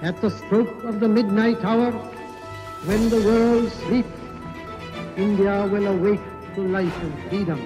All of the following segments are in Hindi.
At the stroke of the midnight hour, when the world sleeps, India will awake to life and freedom.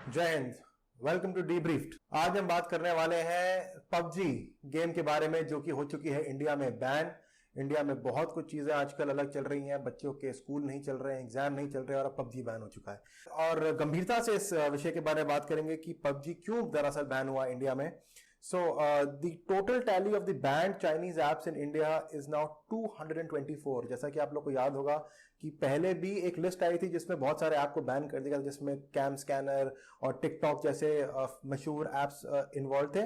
जय हिंद, वेलकम टू डीब्रीफ्ड। आज हम बात करने वाले हैं पबजी गेम के बारे में, जो कि हो चुकी है इंडिया में बैन। इंडिया में बहुत कुछ चीजें आजकल अलग चल रही हैं, बच्चों के स्कूल नहीं चल रहे हैं, एग्जाम नहीं चल रहे हैं और अब पबजी बैन हो चुका है। और गंभीरता से इस विषय के बारे में बात करेंगे कि पबजी क्यों दरअसल बैन हुआ इंडिया में। So the total tally of the banned Chinese apps in India is now 224। जैसा कि आप लोग को याद होगा कि पहले भी एक लिस्ट आई थी जिसमें बहुत सारे ऐप को बैन कर दिया, जिसमें कैम स्कैनर और टिकटॉक जैसे मशहूर एप्स इन्वॉल्व थे।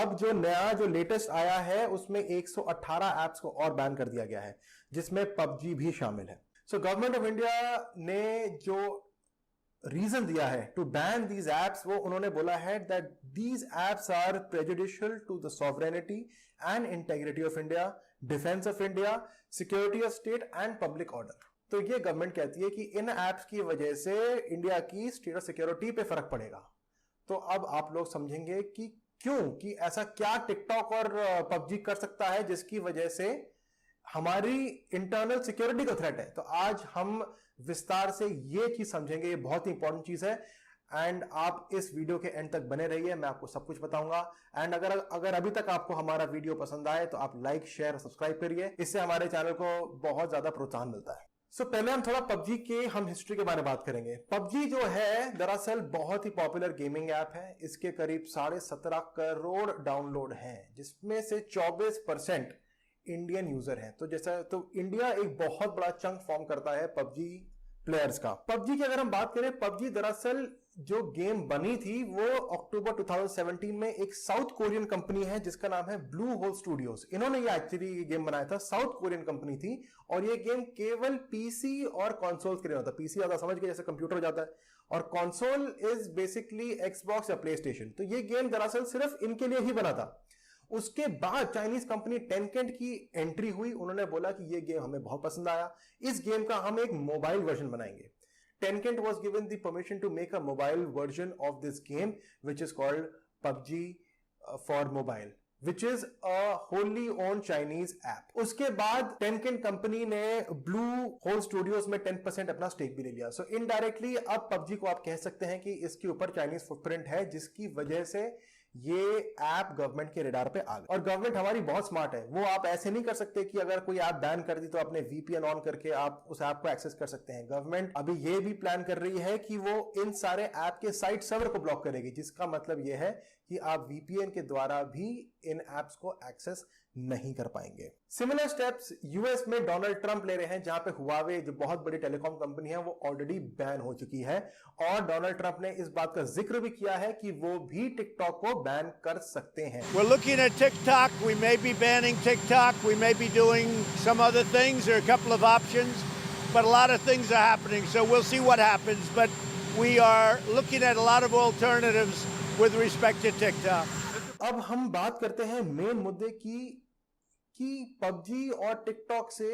अब जो नया जो लेटेस्ट आया है उसमें 118 एप्स को और बैन कर दिया गया है, जिसमें पबजी भी शामिल है। सो गवर्नमेंट ऑफ इंडिया ने जो रीजन दिया है टू बैन दीज एप्स, वो उन्होंने बोला है that these apps are prejudicial to the sovereignty and integrity of India, defence of India, security of state and public order. तो ये गवर्नमेंट कहती है कि इन एप्स की वजह से इंडिया की स्टेट ऑफ सिक्योरिटी पे फर्क पड़ेगा। तो अब आप लोग समझेंगे कि क्यों, कि ऐसा क्या टिकटॉक और पबजी कर सकता है जिसकी वजह से हमारी इंटरनल सिक्योरिटी को थ्रेट है। तो आज हम विस्तार से ये चीज समझेंगे, ये बहुत ही इंपॉर्टेंट चीज है। एंड आप इस वीडियो के एंड तक बने रहिए, मैं आपको सब कुछ बताऊंगा। एंड अगर अभी तक आपको हमारा वीडियो पसंद आए तो आप लाइक, शेयर, सब्सक्राइब करिए, इससे हमारे चैनल को बहुत ज्यादा प्रोत्साहन मिलता है। सो पहले हम थोड़ा पबजी के हिस्ट्री के बारे में बात करेंगे। पबजी जो है दरअसल बहुत ही पॉपुलर गेमिंग ऐप है। इसके करीब 17.5 करोड़ डाउनलोड हैं, जिसमें से 24% इंडियन यूजर हैं। तो इंडिया एक बहुत बड़ा चंक फॉर्म करता है पबजी प्लेयर्स का। पबजी की अगर हम बात करें, पबजी दरअसल जो गेम बनी थी वो अक्टूबर 2017 में एक साउथ कोरियन कंपनी है जिसका नाम है ब्लू होल स्टूडियोज। इन्होंने ये एक्चुअली गेम बनाया था, साउथ कोरियन कंपनी थी, और ये गेम केवल पीसी और कंसोल्स के लिए होता है। पीसी ज्यादा समझ के जैसे कंप्यूटर हो जाता है, और कंसोल इज बेसिकली एक्सबॉक्स या प्ले स्टेशन। तो ये गेम दरअसल सिर्फ इनके लिए ही बना था। उसके बाद चाइनीज कंपनी टेनकेंट की एंट्री हुई। उन्होंने बोला कि ये गेम हमें बहुत पसंद आया, इस गेम का हम एक मोबाइल वर्जन बनाएंगे। Tencent was given the permission to make a mobile version of this game, which is called PUBG for mobile, which is a wholly owned Chinese app. उसके बाद Tencent कंपनी ने Blue Hole Studios में 10% अपना स्टेक भी ले लिया। So indirectly अब PUBG को आप कह सकते हैं कि इसके ऊपर चाइनीज फुटप्रिंट है, जिसकी वजह से ये ऐप गवर्नमेंट के रडार पे आ गई। और गवर्नमेंट हमारी बहुत स्मार्ट है, वो आप ऐसे नहीं कर सकते कि अगर कोई ऐप बैन कर दी तो अपने VPN ऑन करके आप उस ऐप को एक्सेस कर सकते हैं। गवर्नमेंट अभी ये भी प्लान कर रही है कि वो इन सारे ऐप के साइट सर्वर को ब्लॉक करेगी, जिसका मतलब ये है कि आप VPN के द्वारा भी इन एप्स को एक्सेस नहीं कर पाएंगे। सिमिलर स्टेप्स यूएस में डोनाल्ड ट्रंप ले रहे हैं, जहां पे हुआवे जो बहुत बड़ी टेलीकॉम कंपनी है वो ऑलरेडी बैन हो चुकी है, और डोनाल्ड ट्रंप ने इस बात का जिक्र भी किया है कि वो भी टिकटॉक को बैन कर सकते हैं। We're looking at TikTok. We may be banning TikTok. We may be doing some other things. There are a couple of options, but a lot of things are happening. So we'll see what happens. But we are looking at a lot of alternatives with respect to TikTok. अब हम बात करते हैं मेन मुद्दे की कि पबजी और टिकटॉक से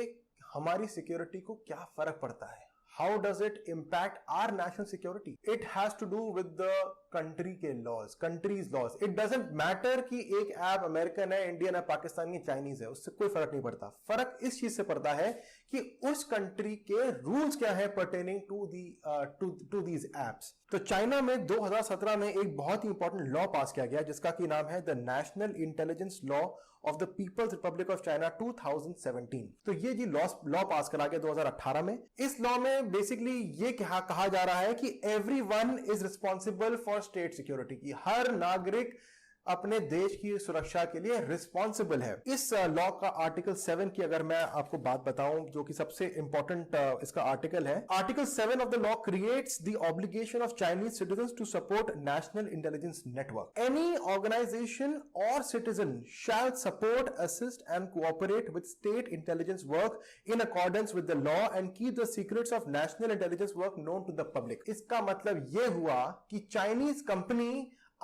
हमारी सिक्योरिटी को क्या फर्क पड़ता है। How does it impact our national security? It has to do with the country के laws, country's laws. It doesn't matter कि एक ऐप अमेरिकन है, इंडियन है, पाकिस्तानी, चाइनीज है, उससे कोई फर्क नहीं पड़ता। फर्क इस चीज से पड़ता है कि उस कंट्री के रूल्स क्या है पर्टेनिंग टू दीज एप्स। तो चाइना में 2017 में एक बहुत ही इंपॉर्टेंट लॉ पास किया गया, जिसका की नाम है the national intelligence law of the people's republic of China 2017। तो ये जी लॉ पास करा गया 2018 में। इस लॉ में बेसिकली ये कहा जा रहा है कि everyone is responsible for state security, की हर नागरिक अपने देश की सुरक्षा के लिए रिस्पॉन्सिबल है। इस लॉ का आर्टिकल 7 की अगर मैं आपको बात बताऊं, जो कि सबसे इंपॉर्टेंट इसका आर्टिकल है, article 7 of the law creates the obligation of Chinese citizens to support national intelligence network. Any organization और citizen shall support, assist and cooperate with state intelligence work in accordance with the law and keep the secrets of national intelligence work known to the public. इसका मतलब यह हुआ कि Chinese company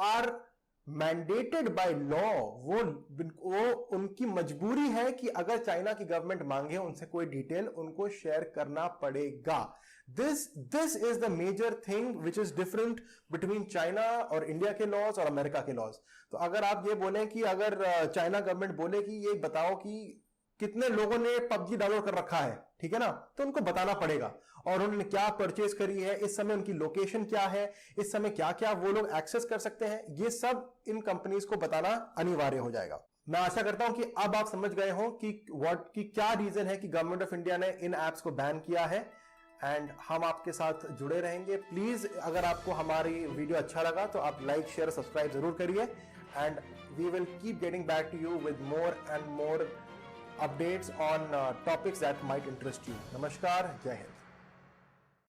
are mandated by law, वो उनकी मजबूरी है कि अगर चाइना की गवर्नमेंट मांगे उनसे कोई डिटेल, उनको शेयर करना पड़ेगा. This is the major thing which is different between China और इंडिया के लॉज और अमेरिका के लॉज. तो अगर आप ये बोलें कि अगर चाइना गवर्नमेंट बोले कि ये बताओ कि कितने लोगों ने पबजी डाउनलोड कर रखा है, ठीक है ना, तो उनको बताना पड़ेगा और उन्होंने क्या परचेज करी है, इस समय उनकी लोकेशन क्या है, इस समय क्या क्या वो लोग एक्सेस कर सकते हैं, ये सब इन कंपनीज को बताना अनिवार्य हो जाएगा. मैं आशा करता हूं कि अब आप समझ गए हो कि क्या रीजन है कि गवर्नमेंट ऑफ इंडिया ने इन एप्स को बैन किया है. एंड हम आपके साथ जुड़े रहेंगे. प्लीज अगर आपको हमारी वीडियो अच्छा लगा तो आप लाइक शेयर सब्सक्राइब जरूर करिए. And we will keep getting back to you with more and more updates on topics that might interest you. Namaskar, Jai Hind.